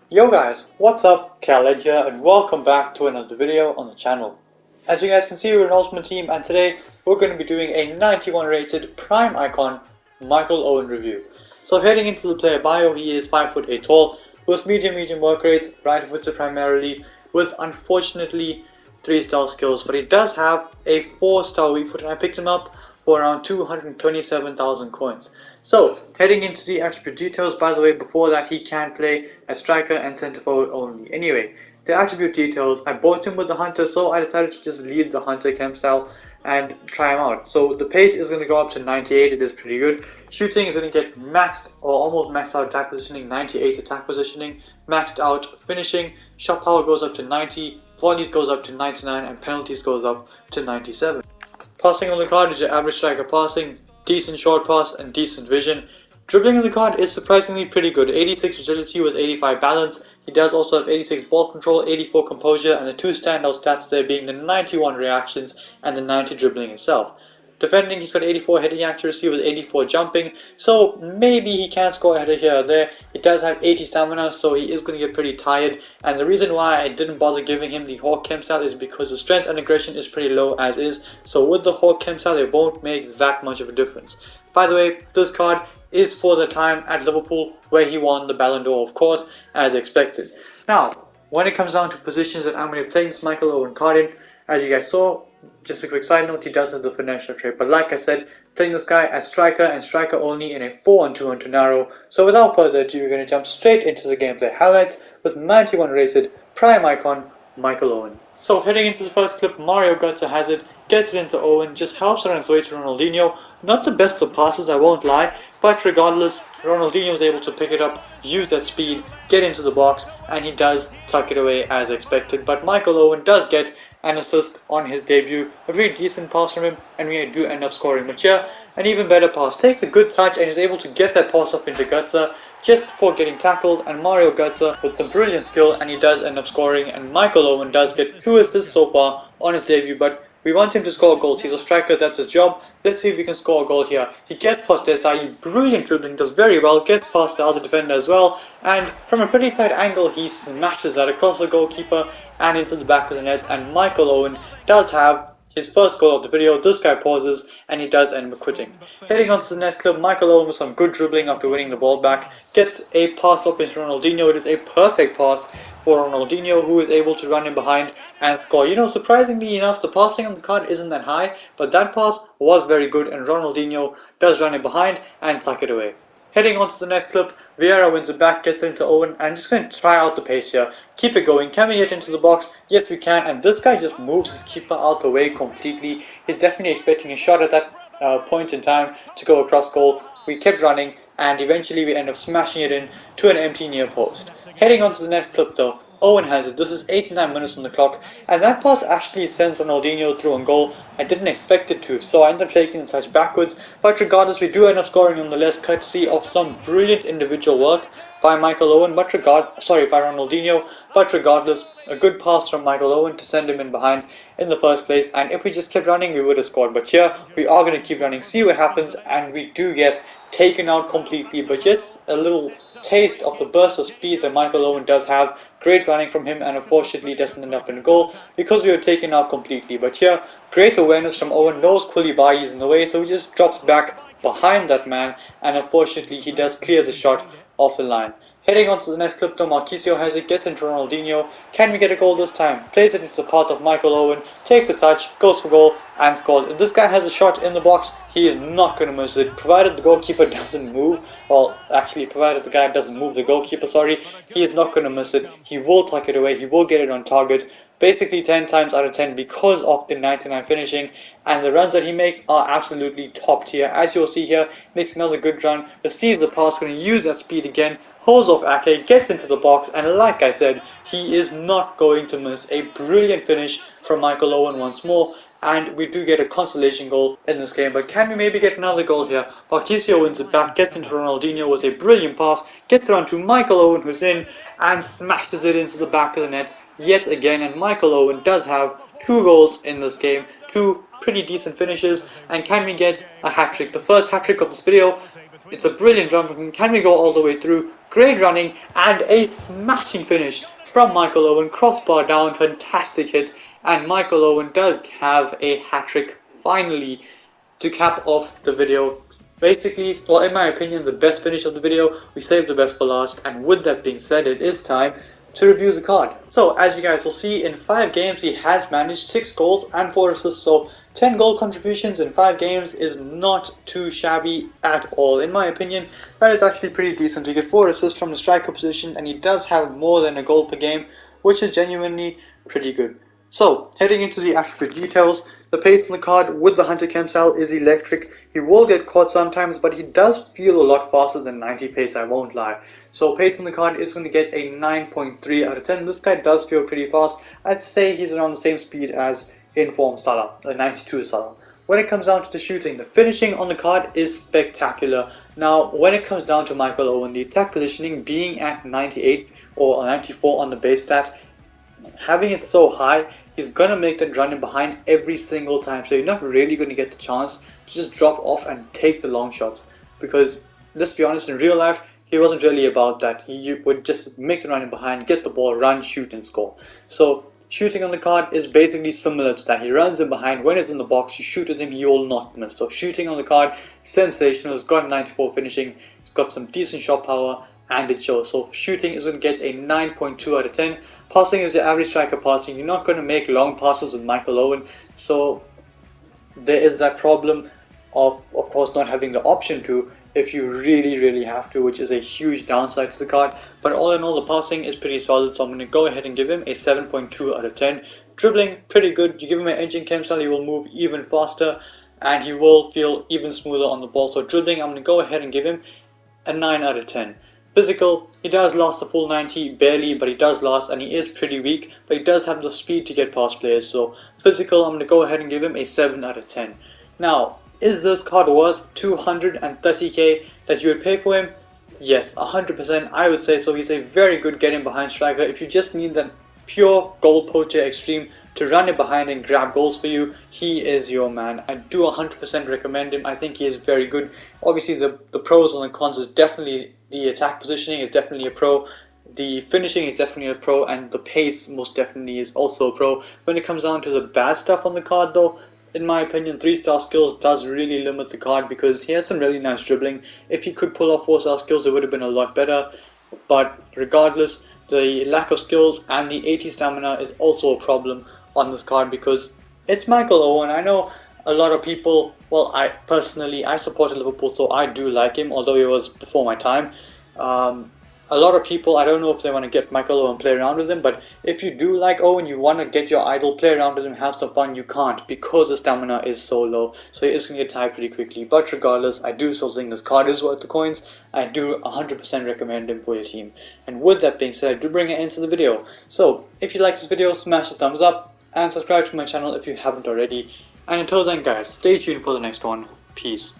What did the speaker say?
Yo guys, what's up? Khaled here and welcome back to another video on the channel. As you guys can see, we're an Ultimate Team and today we're going to be doing a 91 rated Prime Icon Michael Owen review. So heading into the player bio, he is 5'8" tall, with medium work rates, right footed primarily, with unfortunately 3-star skills, but he does have a 4-star weak foot and I picked him up for around 227,000 coins. So, heading into the attribute details, by the way, before that he can play as striker and centre forward only. Anyway, the attribute details, I bought him with the hunter, so I decided to just lead the hunter chem style and try him out. So the pace is going to go up to 98, it is pretty good. Shooting is going to get maxed or almost maxed out attack positioning, 98 attack positioning, maxed out finishing, shot power goes up to 90, volleys goes up to 99 and penalties goes up to 97. Passing on the card is your average striker passing, decent short pass and decent vision. Dribbling on the card is surprisingly pretty good, 86 agility with 85 balance. He does also have 86 ball control, 84 composure, and the two standout stats there being the 91 reactions and the 90 dribbling itself. Defending, he's got 84 heading accuracy with 84 jumping, so maybe he can score a header here or there. He does have 80 stamina, so he is going to get pretty tired, and the reason why I didn't bother giving him the Hawk Chem style is because the strength and aggression is pretty low as is, so with the Hawk Chem style it won't make that much of a difference. By the way, this card is for the time at Liverpool where he won the Ballon d'Or, of course, as expected. Now, when it comes down to positions that I'm going to be playing this Michael Owen card in, as you guys saw, just a quick side note, he does have the financial trait, but like I said, playing this guy as striker and striker only in a 4-on-2 narrow. So without further ado, we're going to jump straight into the gameplay highlights with 91 rated Prime Icon Michael Owen. So heading into the first clip, Mario Götze has it, gets it into Owen, just helps her on his way to Ronaldinho. Not the best of passes, I won't lie, but regardless, Ronaldinho is able to pick it up, use that speed, get into the box, and he does tuck it away as expected. But Michael Owen does get an assist on his debut, a very decent pass from him, and we do end up scoring. But yeah, an even better pass, takes a good touch and is able to get that pass off into Götze just before getting tackled, and Mario Götze with some brilliant skill, and he does end up scoring, and Michael Owen does get 2 assists so far on his debut, but we want him to score goals. He's a striker, that's his job. Let's see if we can score a goal here. He gets past Desai, brilliant dribbling, does very well, gets past the other defender as well, and from a pretty tight angle he smashes that across the goalkeeper and into the back of the net, and Michael Owen does have his first goal of the video. This guy pauses and he does end up quitting. Heading on to the next clip, Michael Owen with some good dribbling after winning the ball back, gets a pass off into Ronaldinho. It is a perfect pass for Ronaldinho, who is able to run in behind and score. You know, surprisingly enough, the passing on the card isn't that high, but that pass was very good and Ronaldinho does run in behind and tuck it away. Heading on to the next clip, Vieira wins it back, gets it into Owen, and I'm just going to try out the pace here. Keep it going. Can we get into the box? Yes, we can, and this guy just moves his keeper out the way completely. He's definitely expecting a shot at that point in time to go across goal. We kept running, and eventually we end up smashing it in to an empty near post. Heading on to the next clip though, Owen has it. This is 89 minutes on the clock, and that pass actually sends Ronaldinho through on goal. I didn't expect it to, so I ended up taking the touch backwards, but regardless we do end up scoring nonetheless, courtesy of some brilliant individual work by Michael Owen, by Ronaldinho, but regardless, a good pass from Michael Owen to send him in behind in the first place, and if we just kept running we would have scored, but here we are going to keep running, see what happens, and we do get taken out completely, but just a little taste of the burst of speed that Michael Owen does have. Great running from him, and unfortunately doesn't end up in goal because we were taken out completely. But here, great awareness from Owen, knows Koulibaly is in the way, so he just drops back behind that man, and unfortunately he does clear the shot off the line. Heading on to the next clip though, Marquisio has it, gets into Ronaldinho. Can we get a goal this time? Plays it into the path of Michael Owen, takes the touch, goes for goal, and scores. If this guy has a shot in the box, he is not going to miss it, provided the goalkeeper doesn't move. Well, actually, provided the guy doesn't move the goalkeeper, sorry, he is not going to miss it. He will tuck it away, he will get it on target. Basically 10 times out of 10 because of the 99 finishing, and the runs that he makes are absolutely top tier. As you'll see here, makes another good run, receives the pass, going to use that speed again, holds off Ake, gets into the box, and like I said, he is not going to miss. A brilliant finish from Michael Owen once more, and we do get a consolation goal in this game. But can we maybe get another goal here? Marquisio wins it back, gets into Ronaldinho with a brilliant pass, gets it onto Michael Owen, who's in, and smashes it into the back of the net yet again. And Michael Owen does have 2 goals in this game, 2 pretty decent finishes. And can we get a hat-trick? The first hat-trick of this video. It's a brilliant run from him. Can we go all the way through? Great running and a smashing finish from Michael Owen. Crossbar down, fantastic hit. And Michael Owen does have a hat-trick finally to cap off the video. Basically, well, in my opinion, the best finish of the video. We saved the best for last. And with that being said, it is time to review the card. So as you guys will see, in 5 games he has managed 6 goals and 4 assists, so 10 goal contributions in 5 games is not too shabby at all. In my opinion, that is actually pretty decent. He get 4 assists from the striker position and he does have more than a goal per game, which is genuinely pretty good. So, heading into the attribute details, the pace on the card with the Hunter Chem style is electric. He will get caught sometimes, but he does feel a lot faster than 90 pace, I won't lie. So pace on the card is going to get a 9.3 out of 10. This guy does feel pretty fast. I'd say he's around the same speed as in-form Salah, a 92 Salah. When it comes down to the shooting, the finishing on the card is spectacular. Now, when it comes down to Michael Owen, the attack positioning being at 98 or 94 on the base stat, having it so high, he's going to make that run in behind every single time. So you're not really going to get the chance to just drop off and take the long shots. Because, let's be honest, in real life, he wasn't really about that. He would just make the run in behind, get the ball, run, shoot and score. So shooting on the card is basically similar to that. He runs in behind. When he's in the box, you shoot at him, he will not miss. So shooting on the card, sensational. He's got 94 finishing. He's got some decent shot power. And it shows. So shooting is going to get a 9.2 out of 10. Passing is the average striker passing. You're not going to make long passes with Michael Owen. So there is that problem of course not having the option to if you really have to, which is a huge downside to the card. But all in all, the passing is pretty solid, so I'm going to go ahead and give him a 7.2 out of 10. Dribbling, pretty good. You give him an engine chem style, he will move even faster and he will feel even smoother on the ball. So dribbling, I'm going to go ahead and give him a 9 out of 10. Physical, he does last the full 90, barely, but he does last, and he is pretty weak, but he does have the speed to get past players. So physical, I'm going to go ahead and give him a 7 out of 10. Now, is this card worth 230k that you would pay for him? Yes, 100% I would say so. He's a very good get in behind striker. If you just need that pure goal poacher extreme to run it behind and grab goals for you, he is your man. I do 100% recommend him. I think he is very good. Obviously the pros and the cons is definitely the attack positioning is definitely a pro, the finishing is definitely a pro, and the pace most definitely is also a pro. When it comes down to the bad stuff on the card though, in my opinion, 3-star skills does really limit the card because he has some really nice dribbling. If he could pull off 4-star skills, it would have been a lot better. But regardless, the lack of skills and the 80 stamina is also a problem on this card because it's Michael Owen. I know a lot of people, well, I personally supported Liverpool, so I do like him, although he was before my time. A lot of people, I don't know if they want to get Michael Owen, play around with him, but if you do like Owen, you want to get your idol, play around with him, have some fun, you can't because the stamina is so low, so he is going to get tired pretty quickly. But regardless, I do still think this card is worth the coins. I do 100% recommend him for your team. And with that being said, I do bring it into the video. So if you like this video, smash the thumbs up and subscribe to my channel if you haven't already. And until then guys, stay tuned for the next one. Peace.